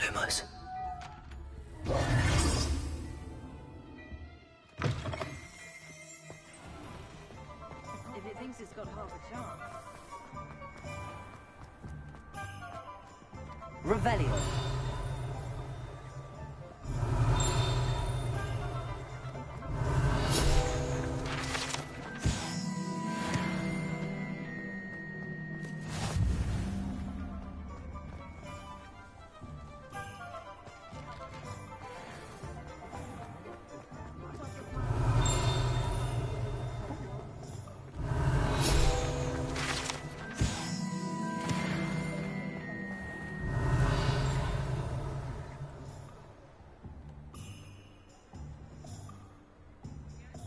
Lumos. If it thinks it's got half a chance. Revelio.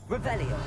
Revelio.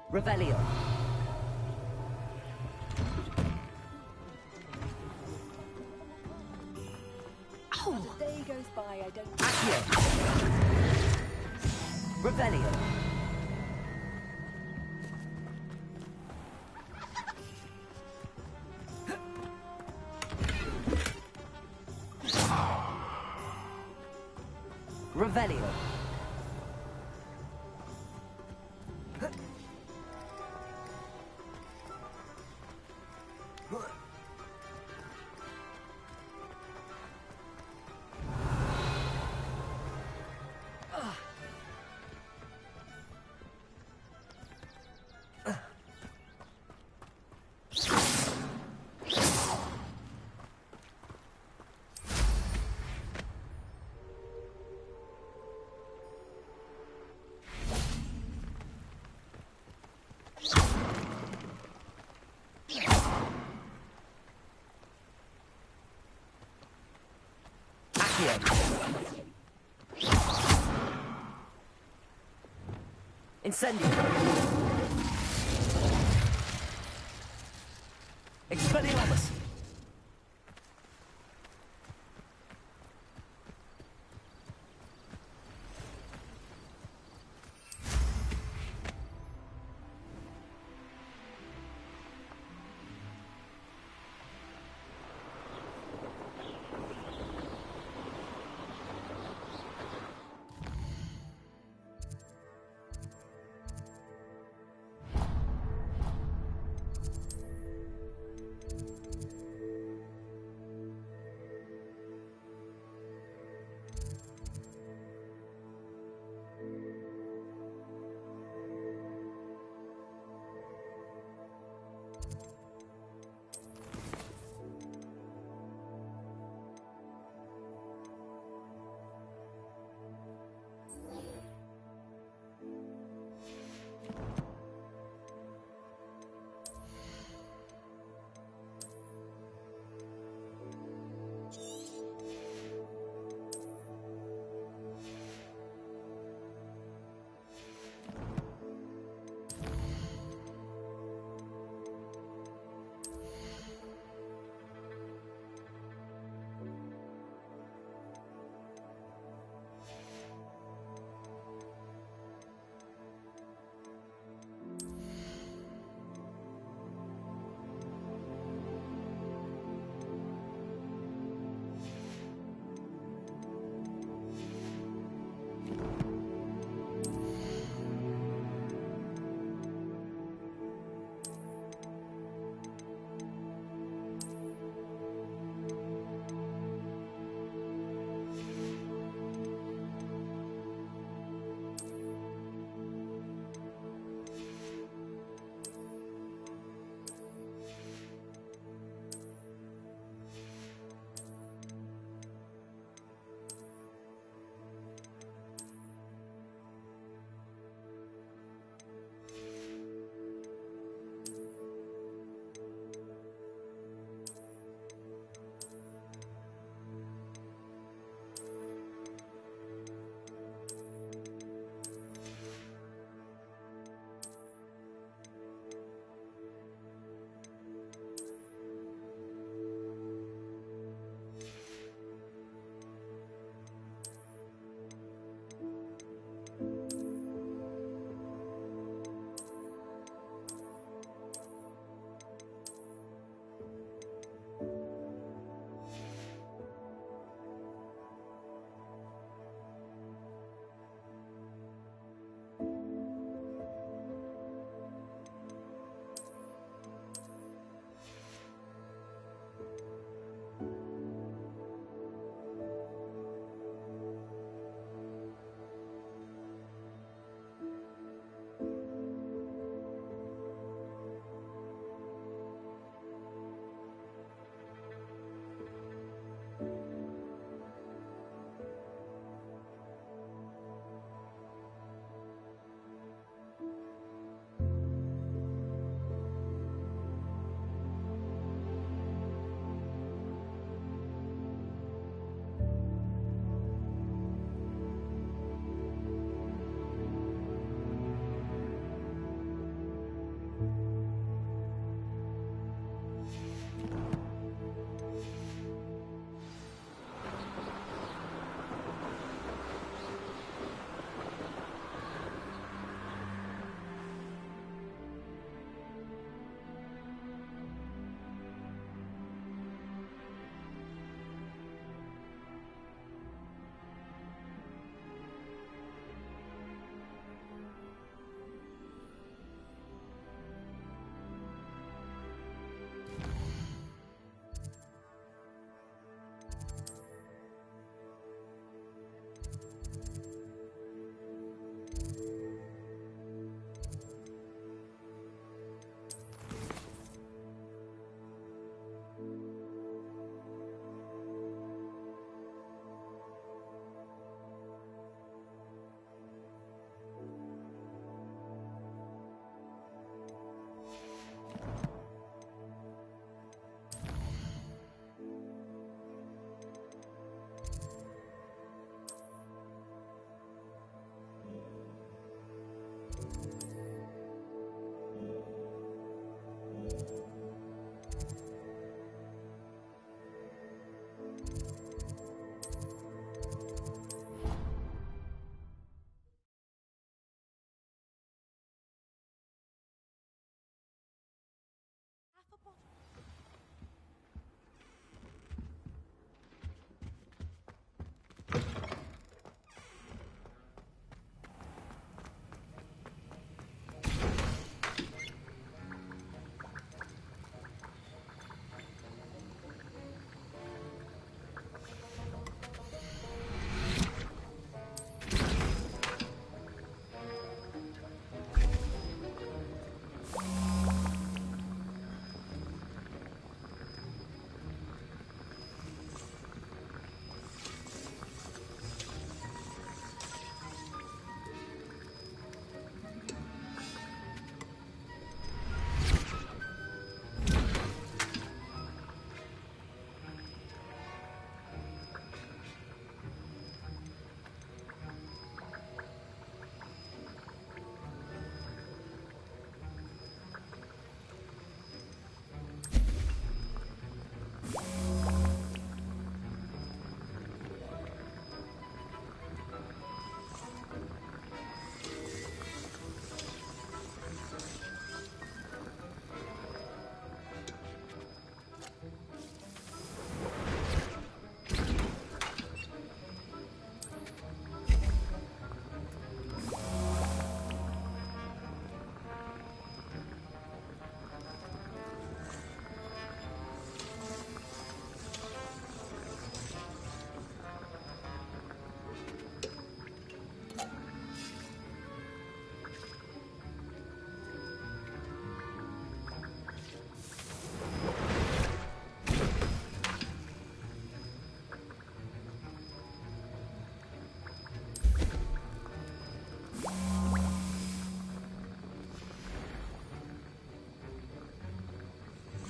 Revelio. As the day goes by, I don't... Accio. Revelio. Revelio. Incendio. Expelliarmus.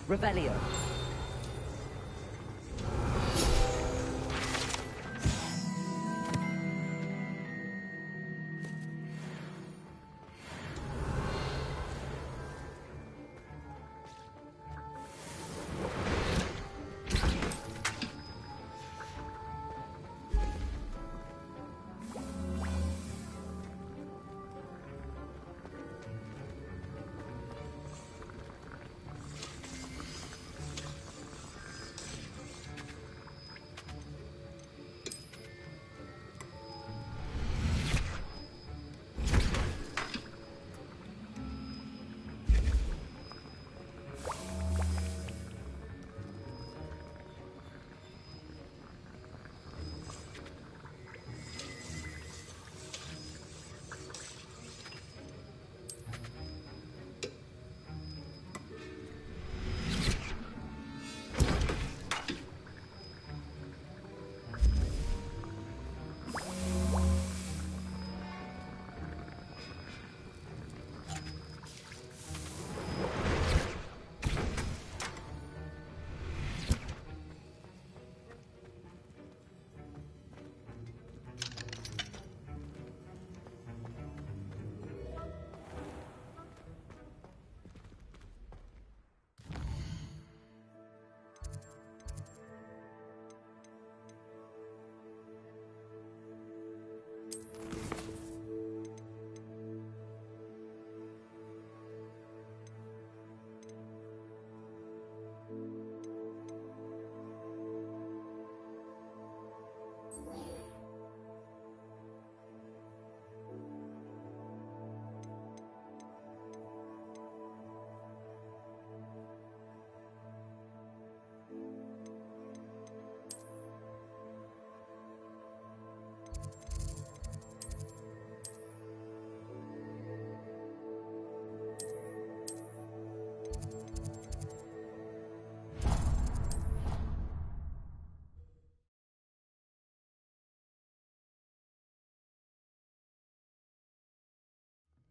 Revelio.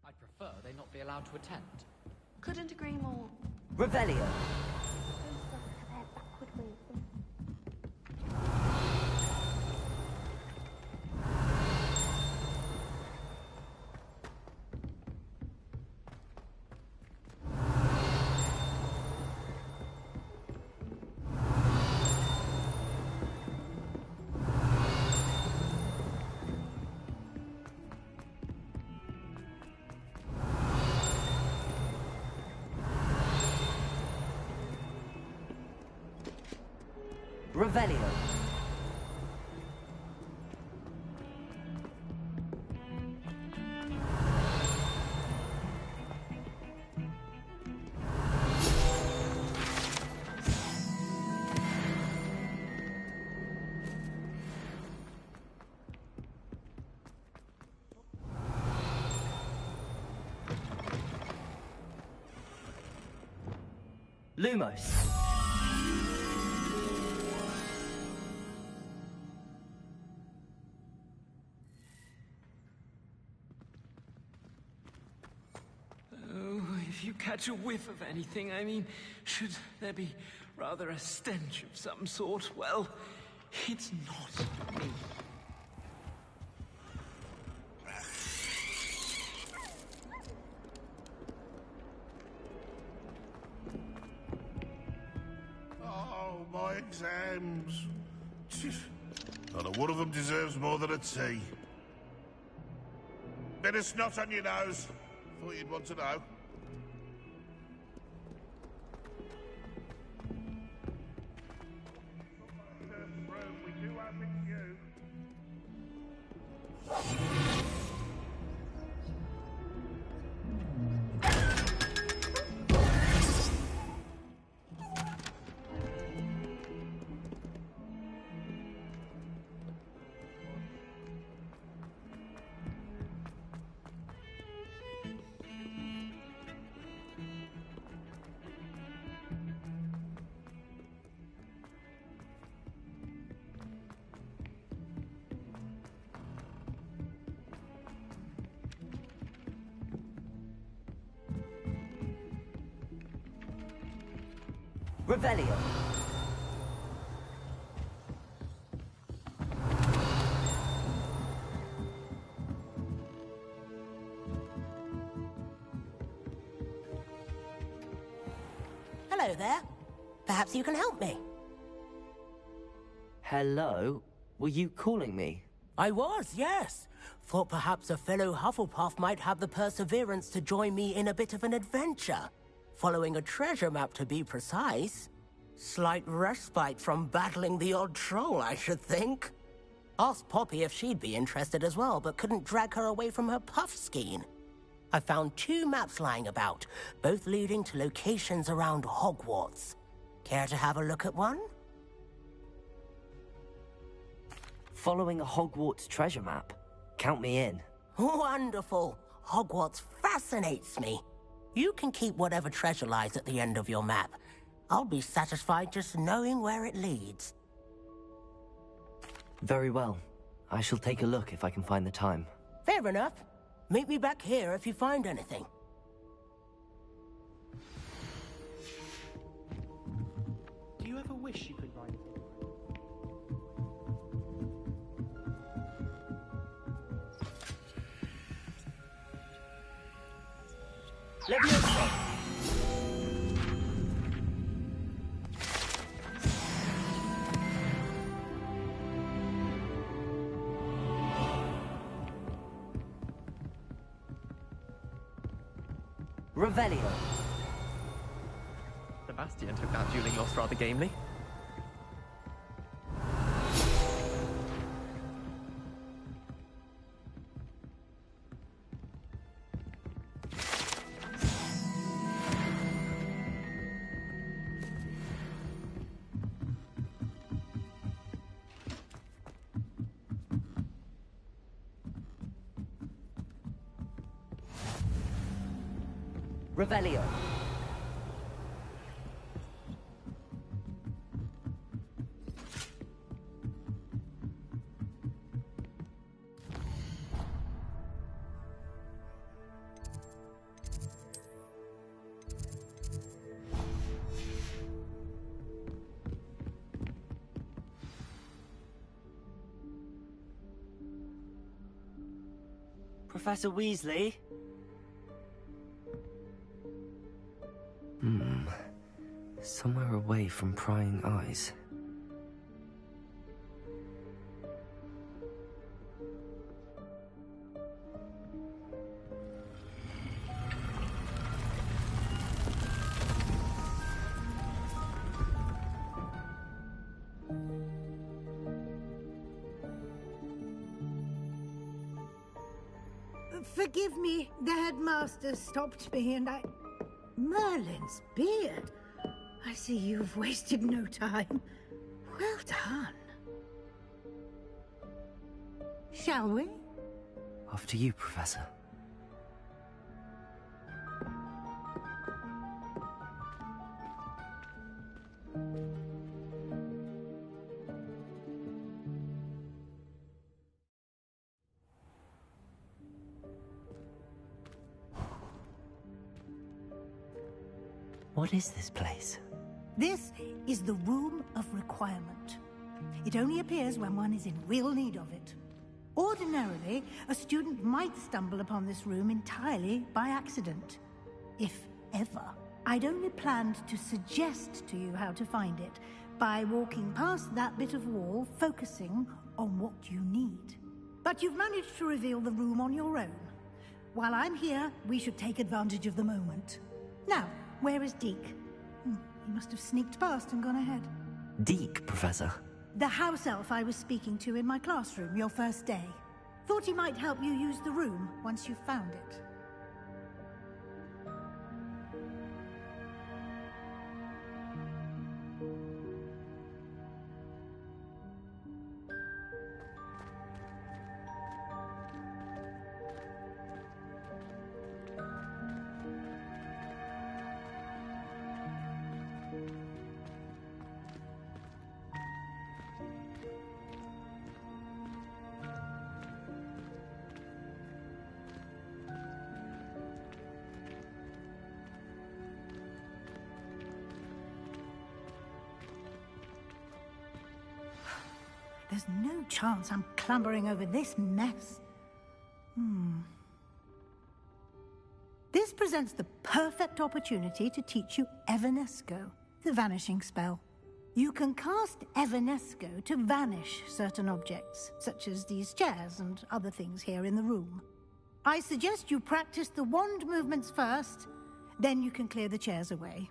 I'd prefer they not be allowed to attend. Couldn't agree more. Revelio. Revelio. Lumos. If you catch a whiff of anything, I mean, should there be rather a stench of some sort, well, it's not me. Oh, my exams. Not a one of them deserves more than a tea. Bit of snot on your nose. Thought you'd want to know. We do have it you. Revelio. Hello there. Perhaps you can help me. Hello? Were you calling me? I was, yes. Thought perhaps a fellow Hufflepuff might have the perseverance to join me in a bit of an adventure. Following a treasure map, to be precise. Slight respite from battling the odd troll, I should think. Asked Poppy if she'd be interested as well, but couldn't drag her away from her puff skein. I found 2 maps lying about, both leading to locations around Hogwarts. Care to have a look at one? Following a Hogwarts treasure map? Count me in. Wonderful. Hogwarts fascinates me. You can keep whatever treasure lies at the end of your map. I'll be satisfied just knowing where it leads. Very well. I shall take a look if I can find the time. Fair enough. Meet me back here if you find anything. Do you ever wish you could write it? Leviosa! Revelio. Sebastian took that dueling loss rather gamely. Revelio. Professor Weasley? Somewhere away from prying eyes. Forgive me, the headmaster stopped me and I... Merlin's beard. I see you've wasted no time. Well done. Shall we? After you, Professor. What is this place? This is the Room of Requirement. It only appears when one is in real need of it. Ordinarily, a student might stumble upon this room entirely by accident. If ever. I'd only planned to suggest to you how to find it by walking past that bit of wall, focusing on what you need. But you've managed to reveal the room on your own. While I'm here, we should take advantage of the moment. Now, where is Deke? He must have sneaked past and gone ahead. Deke, Professor. The house elf I was speaking to in my classroom your first day. Thought he might help you use the room once you found it. There's no chance I'm clambering over this mess. This presents the perfect opportunity to teach you Evanesco, the vanishing spell. You can cast Evanesco to vanish certain objects, such as these chairs and other things here in the room. I suggest you practice the wand movements first, then you can clear the chairs away.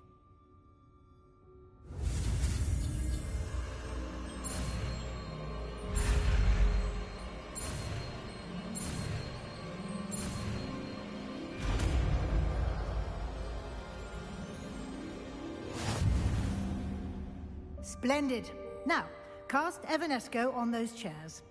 Splendid. Now, cast Evanesco on those chairs.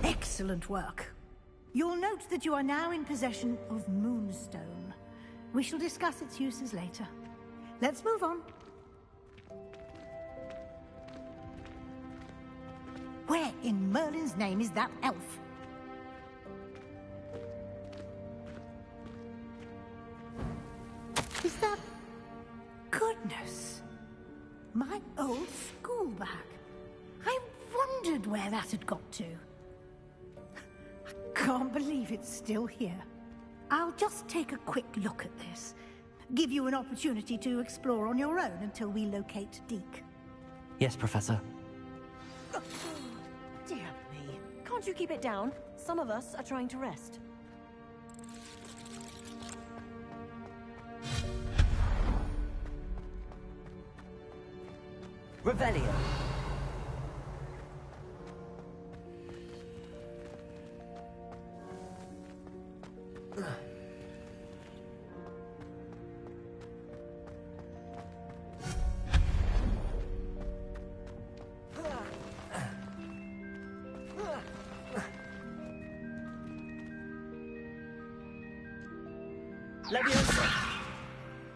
Excellent work. You'll note that you are now in possession of Moonstone. We shall discuss its uses later. Let's move on. Where in Merlin's name is that elf? Is that... Goodness! My old school bag. I wondered where that had got to. Can't believe it's still here. I'll just take a quick look at this. Give you an opportunity to explore on your own until we locate Deke. Yes, Professor. Dear me. Can't you keep it down? Some of us are trying to rest. Revelio. Leviosa.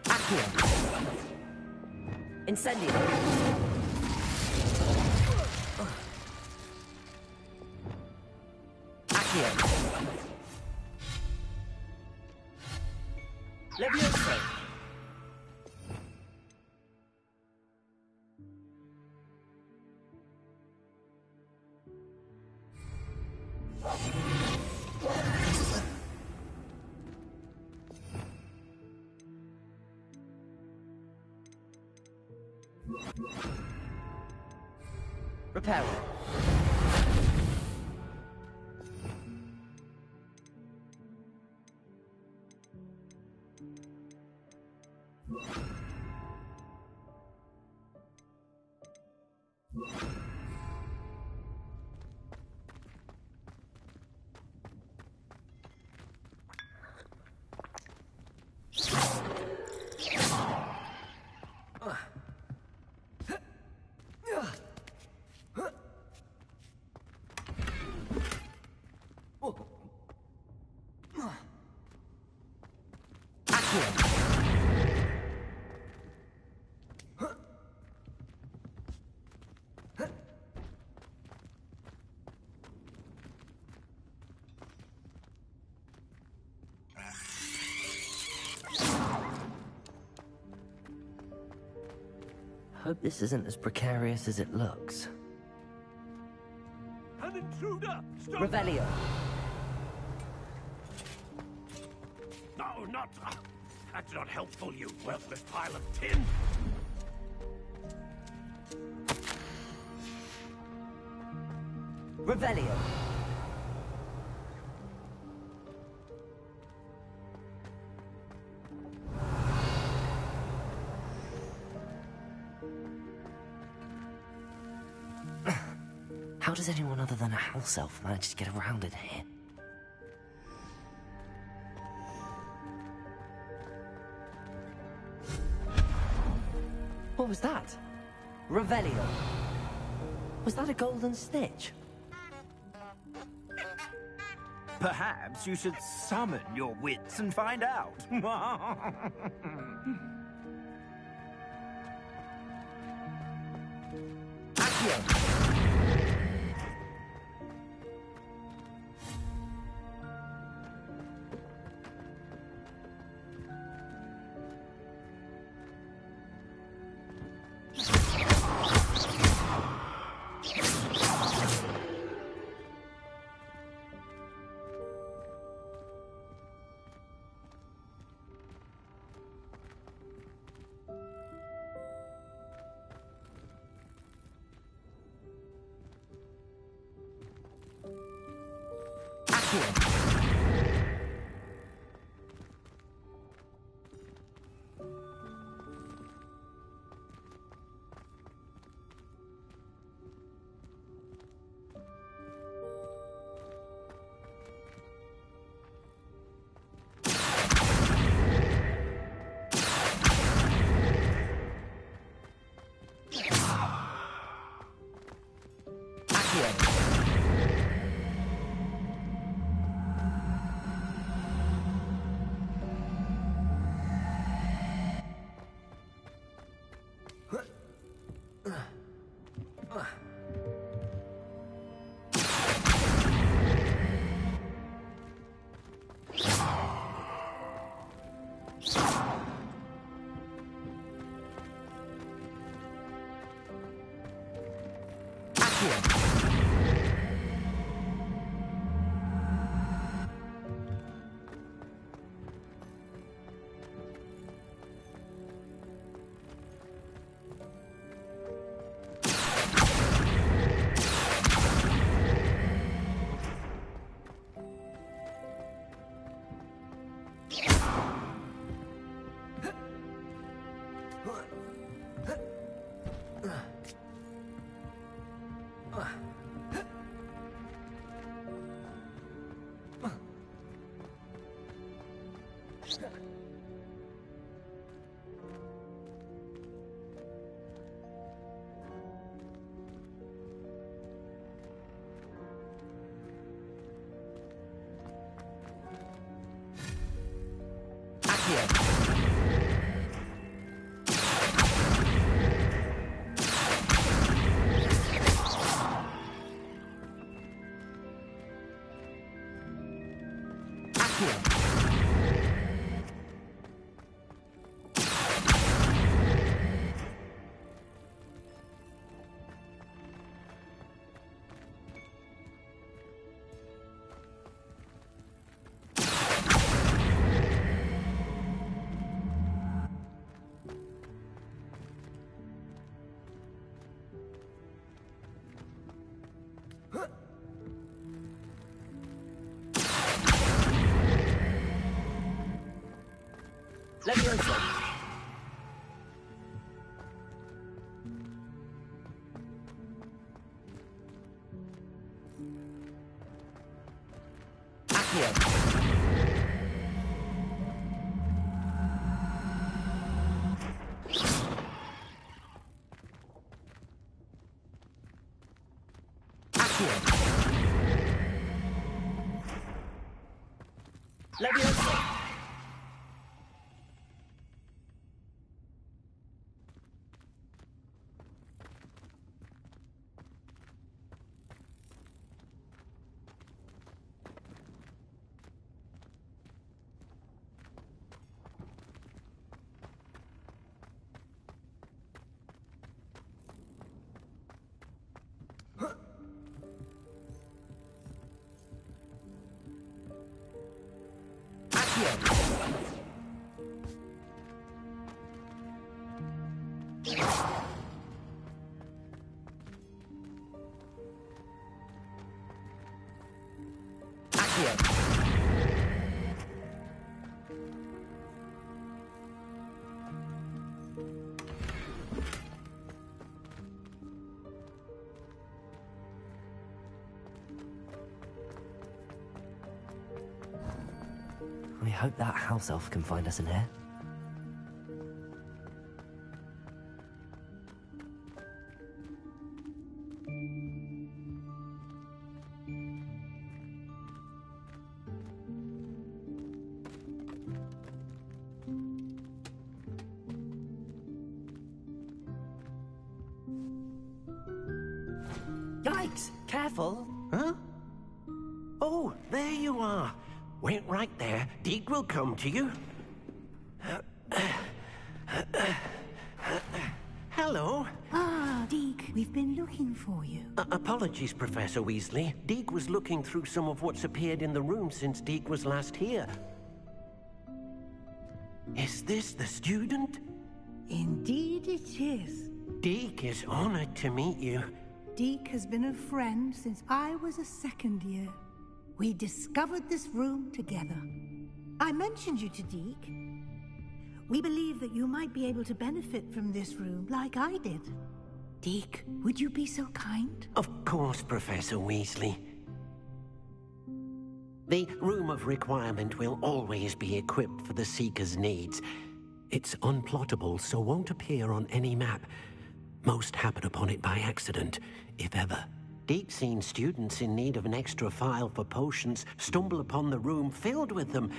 Accio. Incendio. Accio. Leviosa. Repair. Hope this isn't as precarious as it looks. An intruder! Stop! Revelio. No, not... that's not helpful, you worthless pile of tin! Revelio. How does anyone other than a house elf manage to get around in here? What was that? Revelio. Was that a golden snitch? Perhaps you should summon your wits and find out. Let me open. Let me open. I hope that house elf can find us in here. Yikes! Careful! Huh? Oh, there you are. Wait right there. Deke will come to you. Hello. Ah, Deke, we've been looking for you. Apologies, Professor Weasley. Deke was looking through some of what's appeared in the room since Deke was last here. Is this the student? Indeed it is. Deke is honored to meet you. Deke has been a friend since I was a second year. We discovered this room together. I mentioned you to Deke. We believe that you might be able to benefit from this room like I did. Deke, would you be so kind? Of course, Professor Weasley. The Room of Requirement will always be equipped for the Seeker's needs. It's unplottable, so won't appear on any map. Most happen upon it by accident, if ever. Deke's seen students in need of an extra file for potions stumble upon the room filled with them.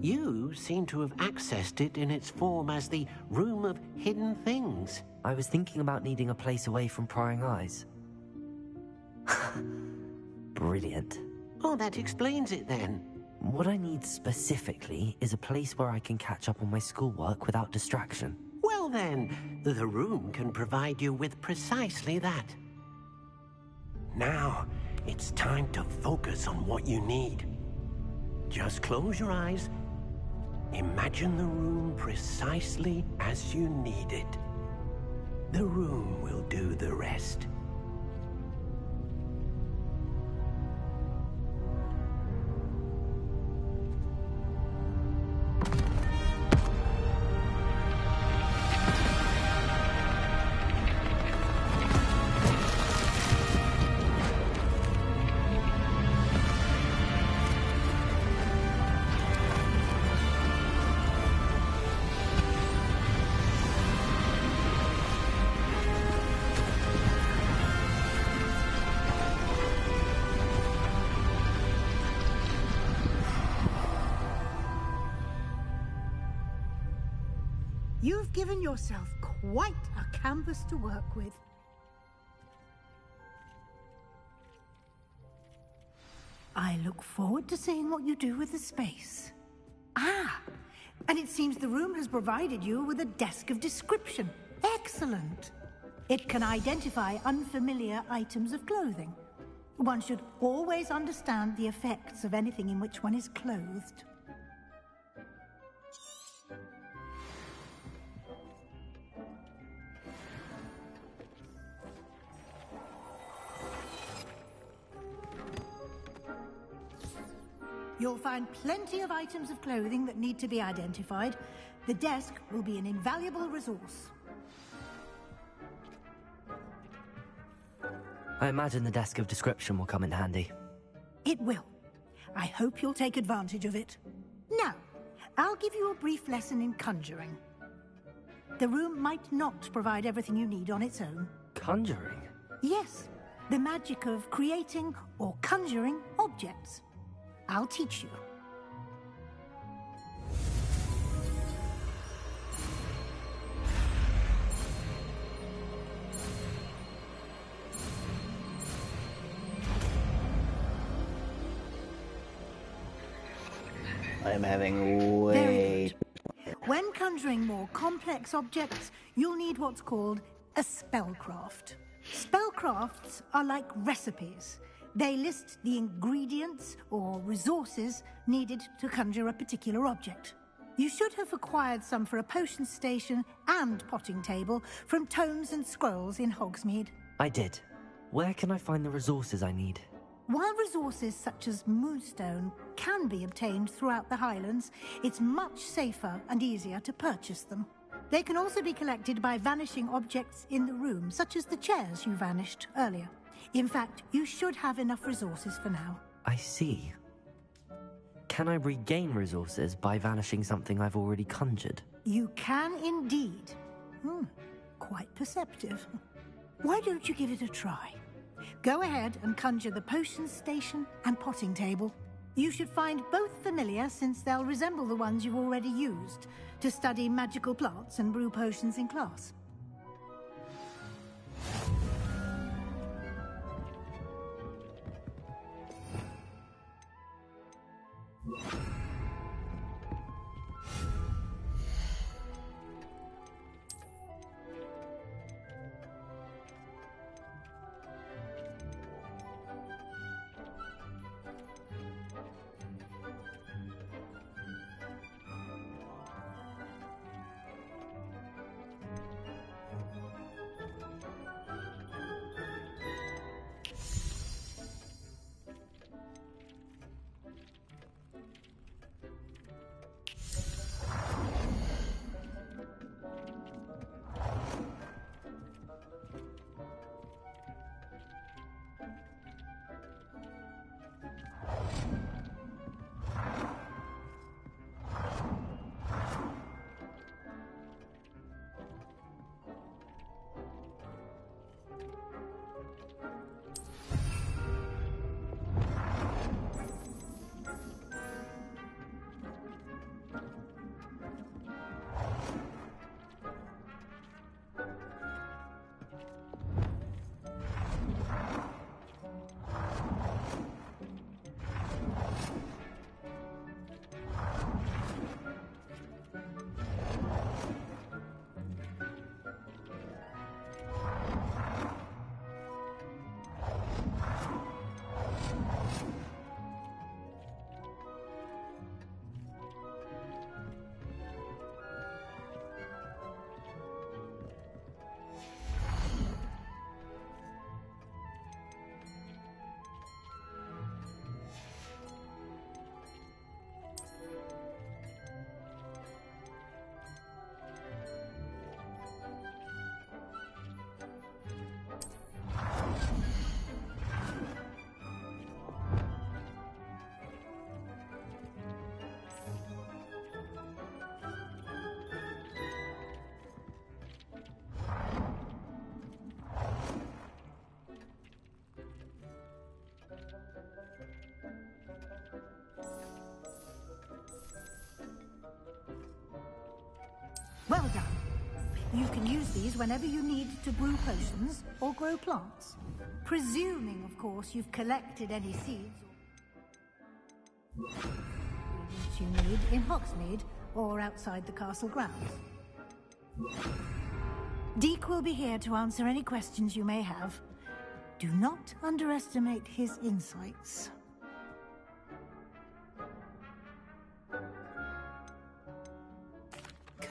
You seem to have accessed it in its form as the Room of Hidden Things. I was thinking about needing a place away from prying eyes. Brilliant. Oh, that explains it then. What I need specifically is a place where I can catch up on my schoolwork without distraction. Well then, the room can provide you with precisely that. Now, it's time to focus on what you need. Just close your eyes. Imagine the room precisely as you need it. The room will do the rest. You've given yourself quite a canvas to work with. I look forward to seeing what you do with the space. Ah, and it seems the room has provided you with a desk of description. Excellent. It can identify unfamiliar items of clothing. One should always understand the effects of anything in which one is clothed. You'll find plenty of items of clothing that need to be identified. The desk will be an invaluable resource. I imagine the desk of description will come in handy. It will. I hope you'll take advantage of it. Now, I'll give you a brief lesson in conjuring. The room might not provide everything you need on its own. Conjuring? Yes, the magic of creating or conjuring objects. I'll teach you. I'm having way... When conjuring more complex objects, you'll need what's called a spellcraft. Spellcrafts are like recipes. They list the ingredients or resources needed to conjure a particular object. You should have acquired some for a potion station and potting table from tomes and scrolls in Hogsmeade. I did. Where can I find the resources I need? While resources such as Moonstone can be obtained throughout the Highlands, it's much safer and easier to purchase them. They can also be collected by vanishing objects in the room, such as the chairs you vanished earlier. In fact, you should have enough resources for now. I see. Can I regain resources by vanishing something I've already conjured? You can indeed. Quite perceptive. Why don't you give it a try? Go ahead and conjure the potion station and potting table. You should find both familiar, since they'll resemble the ones you've already used to study magical plants and brew potions in class. Well done. You can use these whenever you need to brew potions or grow plants. Presuming, of course, you've collected any seeds or ingredients you need in Hogsmeade or outside the castle grounds. Deke will be here to answer any questions you may have. Do not underestimate his insights.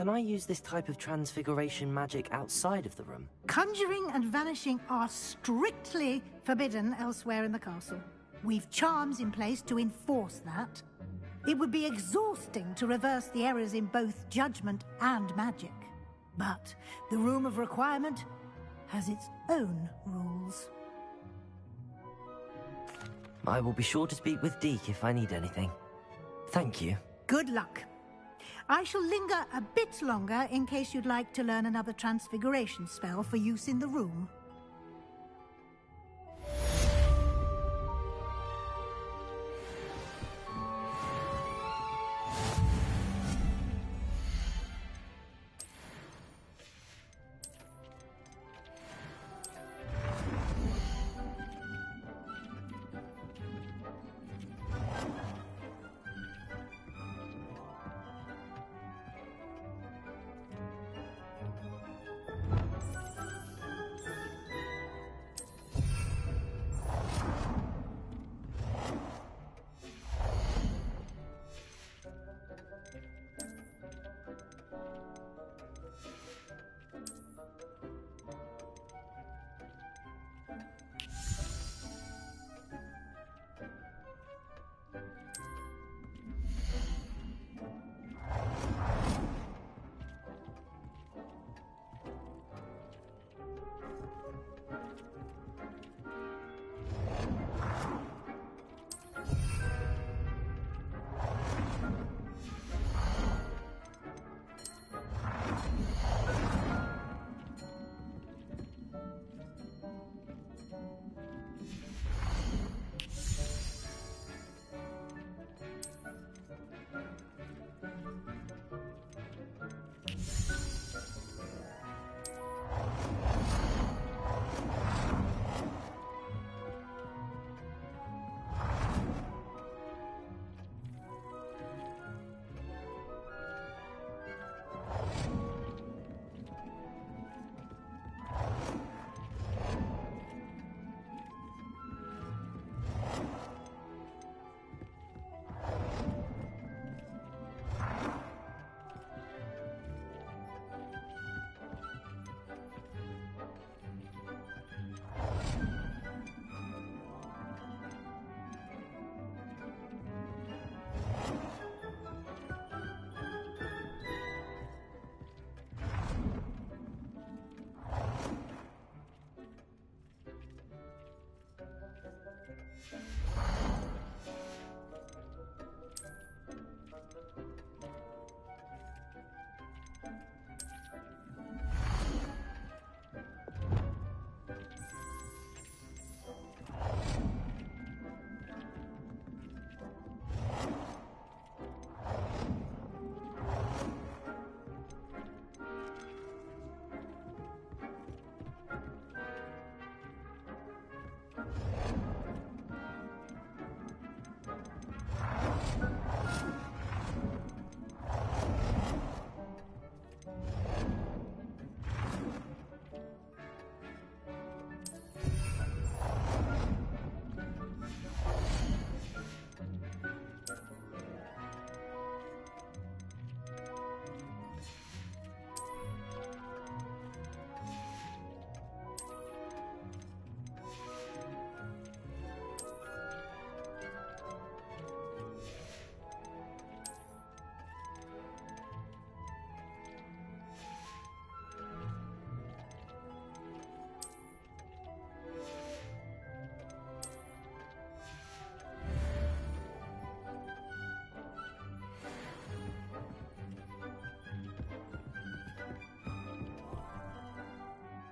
Can I use this type of transfiguration magic outside of the room? Conjuring and vanishing are strictly forbidden elsewhere in the castle. We've charms in place to enforce that. It would be exhausting to reverse the errors in both judgment and magic. But the Room of Requirement has its own rules. I will be sure to speak with Deke if I need anything. Thank you. Good luck. I shall linger a bit longer in case you'd like to learn another transfiguration spell for use in the room.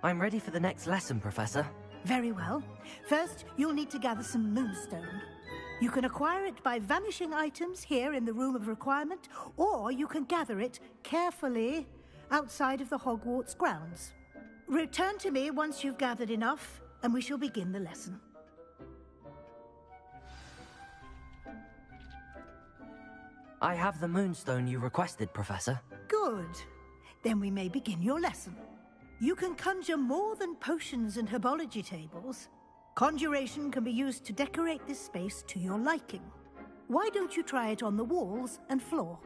I'm ready for the next lesson, Professor. Very well. First, you'll need to gather some moonstone. You can acquire it by vanishing items here in the Room of Requirement, or you can gather it carefully outside of the Hogwarts grounds. Return to me once you've gathered enough, and we shall begin the lesson. I have the moonstone you requested, Professor. Good. Then we may begin your lesson. You can conjure more than potions and herbology tables. Conjuration can be used to decorate this space to your liking. Why don't you try it on the walls and floor?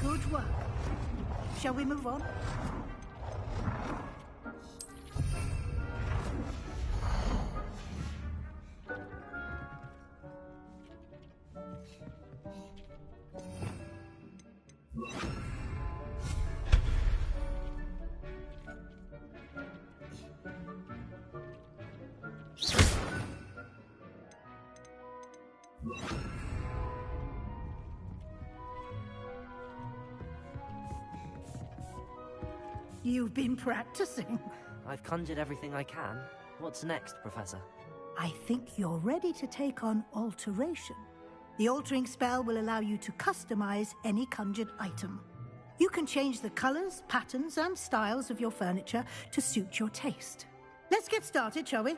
Good work. Shall we move on? You've been practicing. I've conjured everything I can. What's next, Professor? I think you're ready to take on alteration. The altering spell will allow you to customize any conjured item. You can change the colors, patterns, and styles of your furniture to suit your taste. Let's get started, shall we?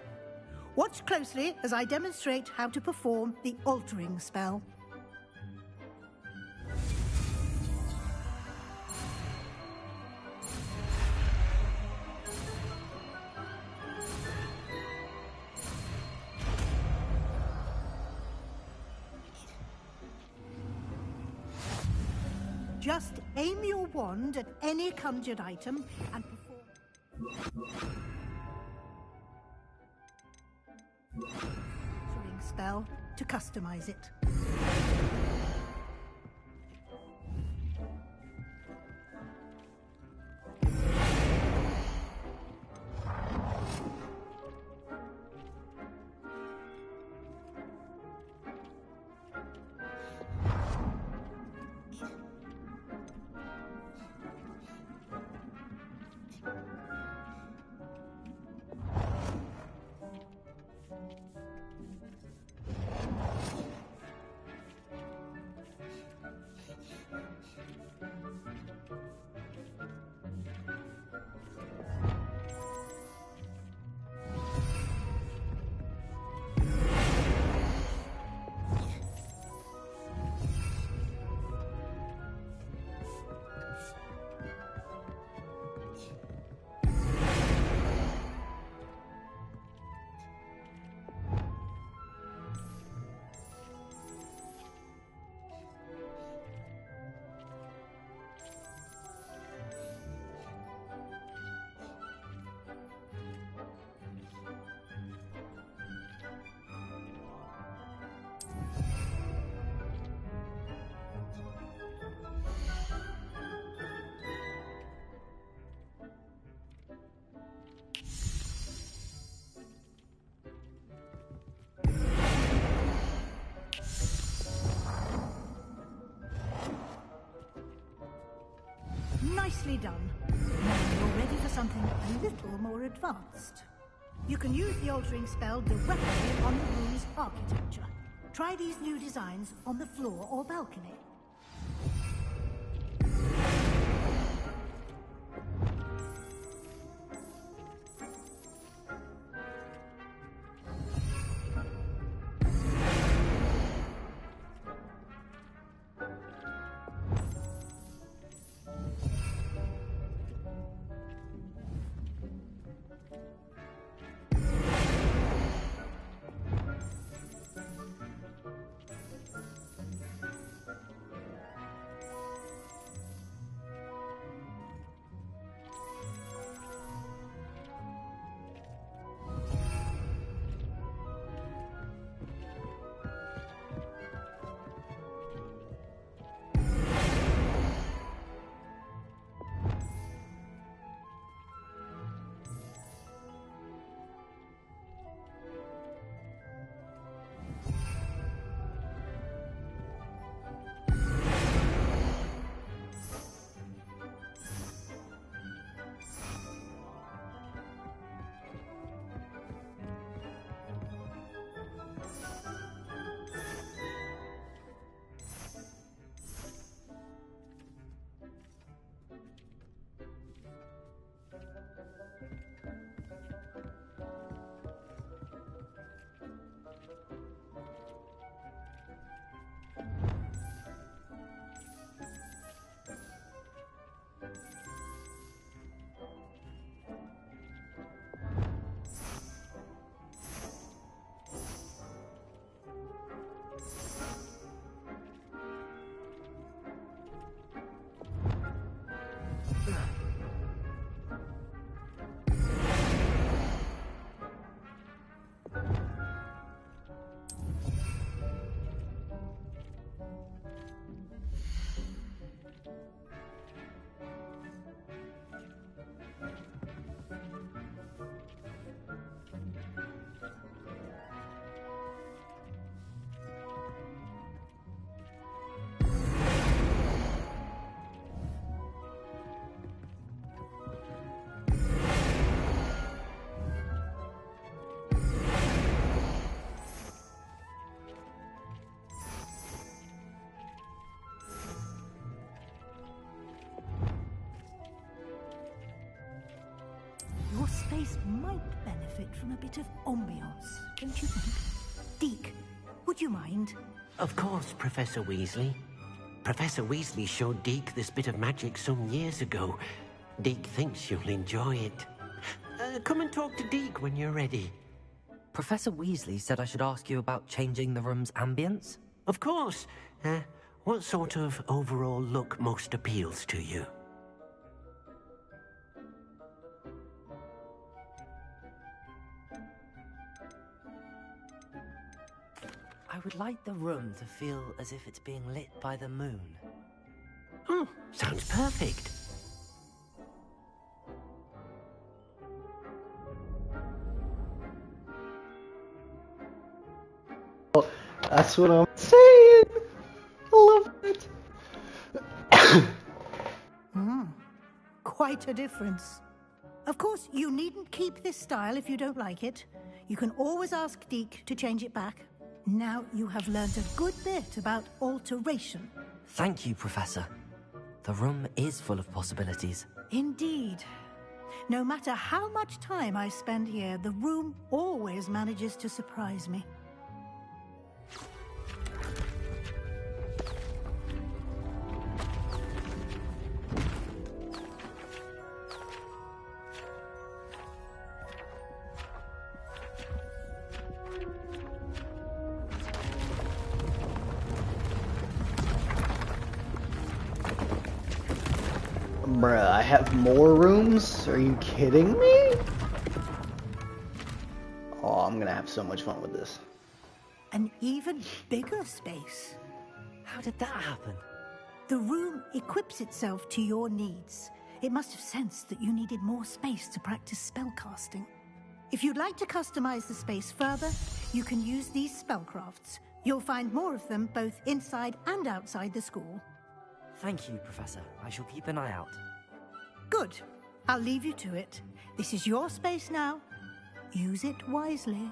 Watch closely as I demonstrate how to perform the altering spell. Just aim your wand at any conjured item and perform altering spell to customize it. Nicely done. Now you're ready for something a little more advanced. You can use the altering spell directly on the room's architecture. Try these new designs on the floor or balcony. Your space might benefit from a bit of ambiance, don't you think? Deke, would you mind? Of course, Professor Weasley. Professor Weasley showed Deke this bit of magic some years ago. Deke thinks you'll enjoy it. Come and talk to Deke when you're ready. Professor Weasley said I should ask you about changing the room's ambience? Of course. What sort of overall look most appeals to you? I would like the room to feel as if it's being lit by the moon. Oh, sounds perfect. That's what I'm saying. I love it. Quite a difference. Of course, you needn't keep this style if you don't like it. You can always ask Deke to change it back. Now you have learned a good bit about alteration. Thank you, Professor. The room is full of possibilities. Indeed. No matter how much time I spend here, the room always manages to surprise me. Bruh, I have more rooms? Are you kidding me? Oh, I'm gonna have so much fun with this. An even bigger space. How did that happen? The room equips itself to your needs. It must have sensed that you needed more space to practice spellcasting. If you'd like to customize the space further, you can use these spellcrafts. You'll find more of them both inside and outside the school. Thank you, Professor. I shall keep an eye out. Good. I'll leave you to it. This is your space now. Use it wisely.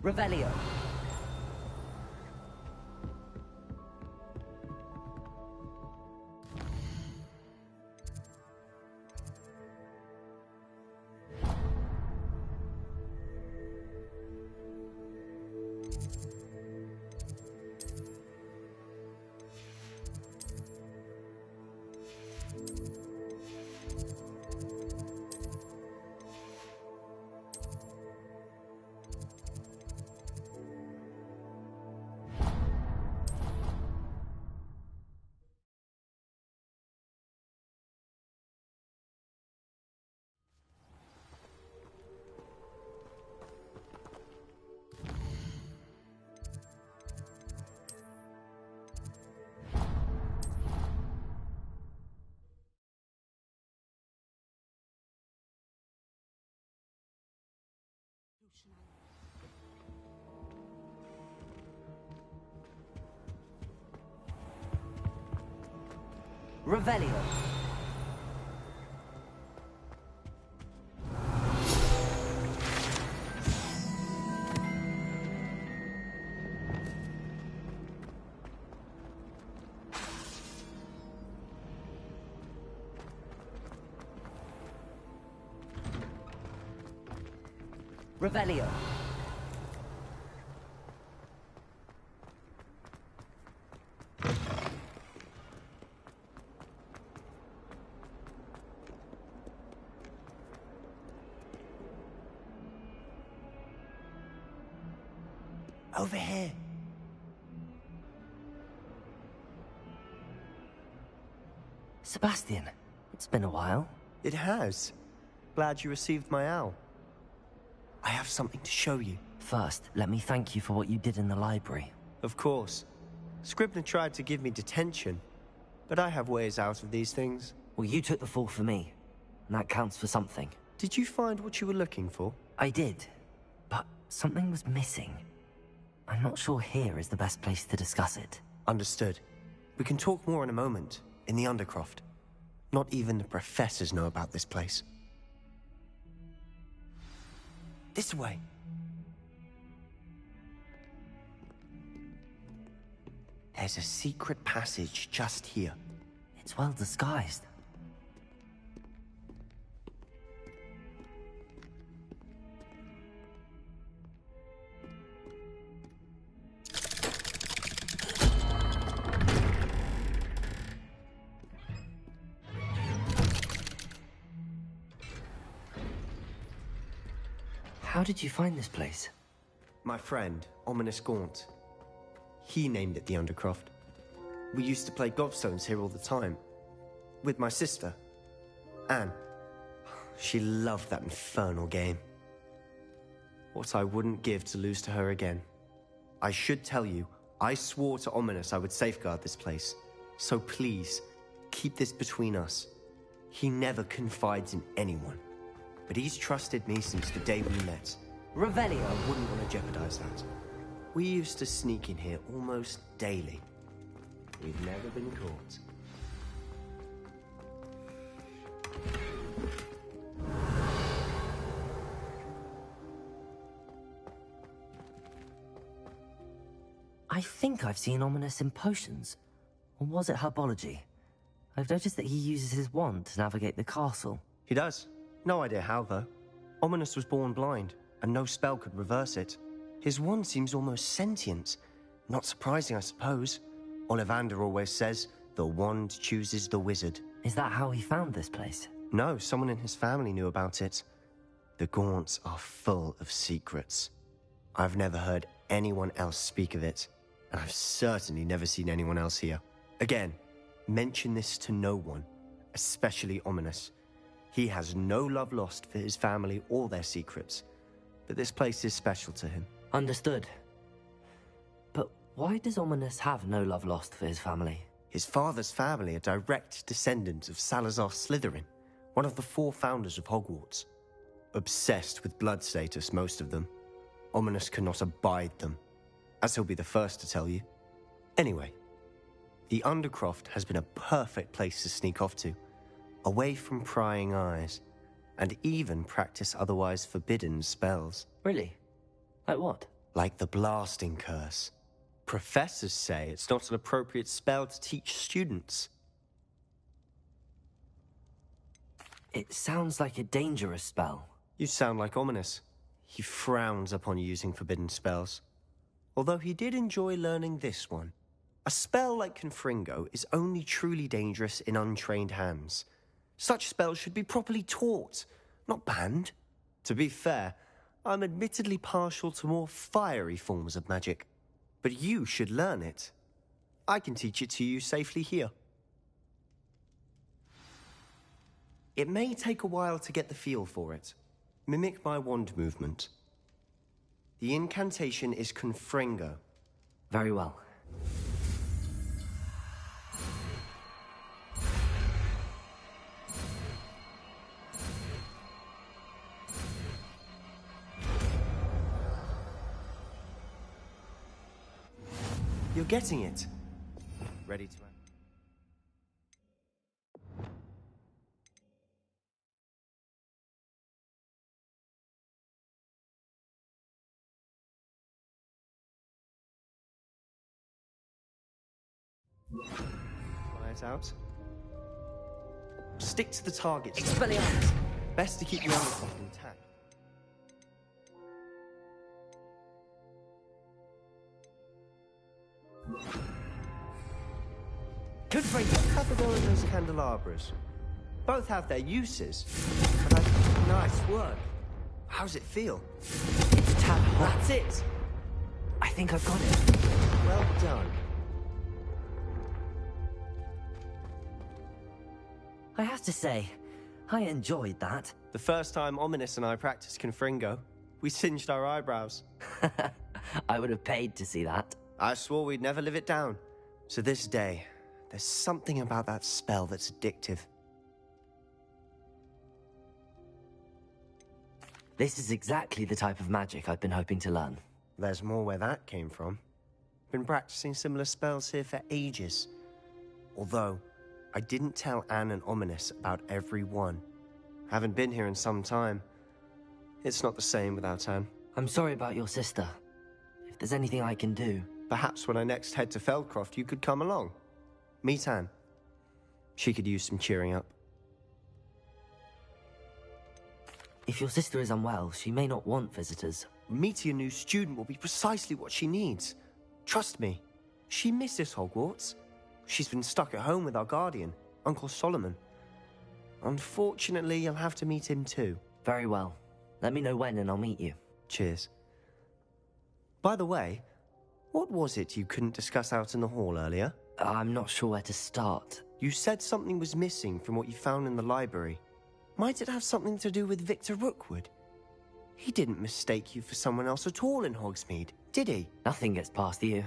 Revelio. Revelio. Revelio. Over here. Sebastian, it's been a while. It has. Glad you received my owl. I have something to show you. First, let me thank you for what you did in the library. Of course. Scribner tried to give me detention, but I have ways out of these things. Well, you took the fall for me, and that counts for something. Did you find what you were looking for? I did, but something was missing. I'm not sure here is the best place to discuss it. Understood. We can talk more in a moment, in the Undercroft. Not even the professors know about this place. This way. There's a secret passage just here. It's well disguised. How did you find this place? My friend, Ominous Gaunt. He named it the Undercroft. We used to play gobstones here all the time. With my sister, Anne. She loved that infernal game. What I wouldn't give to lose to her again. I should tell you, I swore to Ominous I would safeguard this place. So please, keep this between us. He never confides in anyone. But he's trusted me since the day we met. Revelio. I wouldn't want to jeopardize that. We used to sneak in here almost daily. We've never been caught. I think I've seen Ominous in potions. Or was it herbology? I've noticed that he uses his wand to navigate the castle. He does. No idea how, though. Ominous was born blind, and no spell could reverse it. His wand seems almost sentient. Not surprising, I suppose. Ollivander always says, the wand chooses the wizard. Is that how he found this place? No, someone in his family knew about it. The Gaunts are full of secrets. I've never heard anyone else speak of it, and I've certainly never seen anyone else here. Again, mention this to no one, especially Ominous. He has no love lost for his family or their secrets, but this place is special to him. Understood. But why does Ominous have no love lost for his family? His father's family are direct descendants of Salazar Slytherin, one of the 4 founders of Hogwarts. Obsessed with blood status, most of them. Ominous cannot abide them, as he'll be the first to tell you. Anyway, the Undercroft has been a perfect place to sneak off to, away from prying eyes, and even practice otherwise forbidden spells. Really? Like what? Like the blasting curse. Professors say it's not an appropriate spell to teach students. It sounds like a dangerous spell. You sound like Ominous. He frowns upon using forbidden spells. Although he did enjoy learning this one. A spell like Confringo is only truly dangerous in untrained hands. Such spells should be properly taught, not banned. To be fair, I'm admittedly partial to more fiery forms of magic. But you should learn it. I can teach it to you safely here. It may take a while to get the feel for it. Mimic my wand movement. The incantation is Confringo. Very well. You're getting it. Ready to... Try it out. Stick to the target. Expelliarmus! Best to keep the undercroft intact. Good for you. Have a go at those candelabras. Both have their uses. But nice work. How's it feel? It's a tad hot. That's it. I think I've got it. Well done. I have to say, I enjoyed that. The first time Ominous and I practiced Confringo, we singed our eyebrows. I would have paid to see that. I swore we'd never live it down. To this day, there's something about that spell that's addictive. This is exactly the type of magic I've been hoping to learn. There's more where that came from. Been practicing similar spells here for ages. Although, I didn't tell Anne and Ominous about every one. Haven't been here in some time. It's not the same without Anne. I'm sorry about your sister. If there's anything I can do... Perhaps when I next head to Feldcroft, you could come along. Meet Anne. She could use some cheering up. If your sister is unwell, she may not want visitors. Meeting a new student will be precisely what she needs. Trust me. She misses Hogwarts. She's been stuck at home with our guardian, Uncle Solomon. Unfortunately, you'll have to meet him too. Very well. Let me know when and I'll meet you. Cheers. By the way, what was it you couldn't discuss out in the hall earlier? I'm not sure where to start. You said something was missing from what you found in the library. Might it have something to do with Victor Rookwood? He didn't mistake you for someone else at all in Hogsmeade, did he? Nothing gets past you.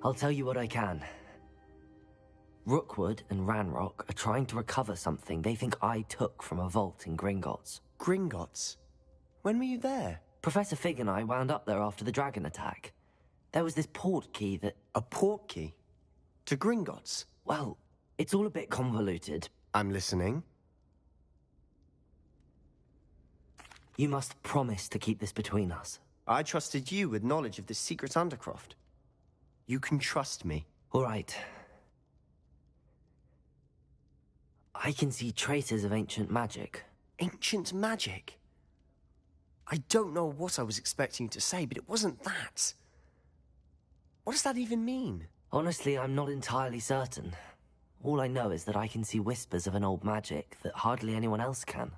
I'll tell you what I can. Rookwood and Ranrock are trying to recover something they think I took from a vault in Gringotts. Gringotts? When were you there? Professor Fig and I wound up there after the dragon attack. There was this port key that... A port key? To Gringotts? Well, it's all a bit convoluted. I'm listening. You must promise to keep this between us. I trusted you with knowledge of the secret Undercroft. You can trust me. All right. I can see traces of ancient magic. Ancient magic? I don't know what I was expecting you to say, but it wasn't that. What does that even mean? Honestly, I'm not entirely certain. All I know is that I can see whispers of an old magic that hardly anyone else can.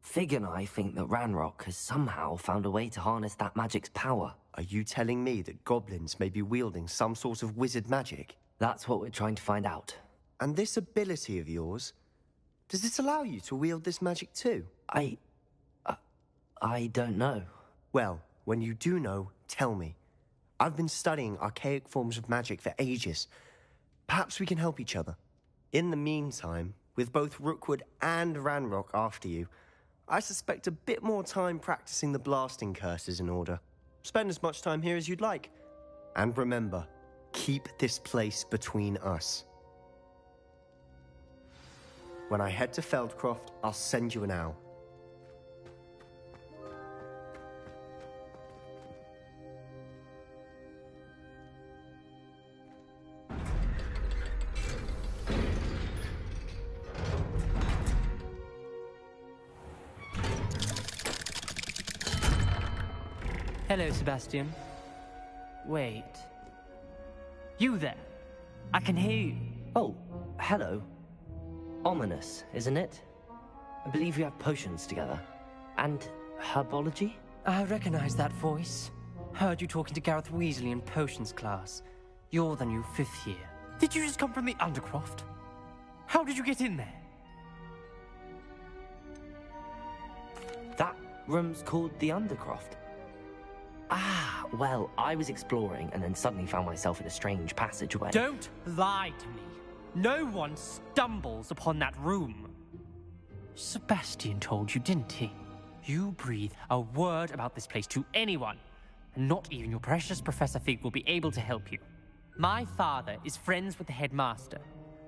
Fig and I think that Ranrock has somehow found a way to harness that magic's power. Are you telling me that goblins may be wielding some sort of wizard magic? That's what we're trying to find out. And this ability of yours, does it allow you to wield this magic too? I don't know. Well, when you do know, tell me. I've been studying archaic forms of magic for ages. Perhaps we can help each other. In the meantime, with both Rookwood and Ranrock after you, I suspect a bit more time practicing the blasting curse is in order. Spend as much time here as you'd like. And remember, keep this place between us. When I head to Feldcroft, I'll send you an owl. Hello, Sebastian. Wait. You there? I can hear you. Oh, hello. Ominous, isn't it? I believe you have potions together. And herbology? I recognize that voice. Heard you talking to Gareth Weasley in potions class. You're the new 5th year. Did you just come from the Undercroft? How did you get in there? That room's called the Undercroft. Ah, well, I was exploring and then suddenly found myself in a strange passageway. Don't lie to me. No one stumbles upon that room. Sebastian told you, didn't he? You breathe a word about this place to anyone, and not even your precious Professor Fig will be able to help you. My father is friends with the headmaster.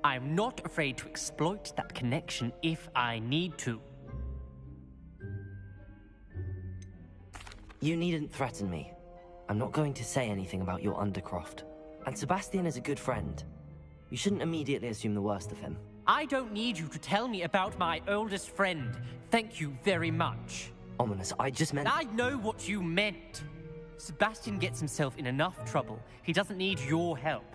I am not afraid to exploit that connection if I need to. You needn't threaten me. I'm not going to say anything about your Undercroft. And Sebastian is a good friend. You shouldn't immediately assume the worst of him. I don't need you to tell me about my oldest friend. Thank you very much. Ominous, I just meant... I know what you meant. Sebastian gets himself in enough trouble. He doesn't need your help.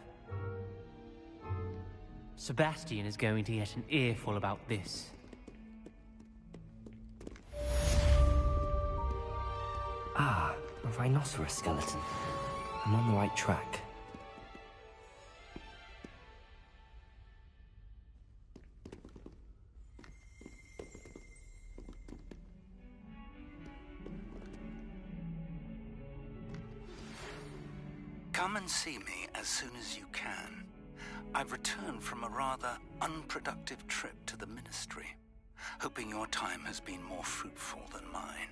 Sebastian is going to get an earful about this. Ah, a rhinoceros skeleton. I'm on the right track. Come and see me as soon as you can. I've returned from a rather unproductive trip to the Ministry, hoping your time has been more fruitful than mine.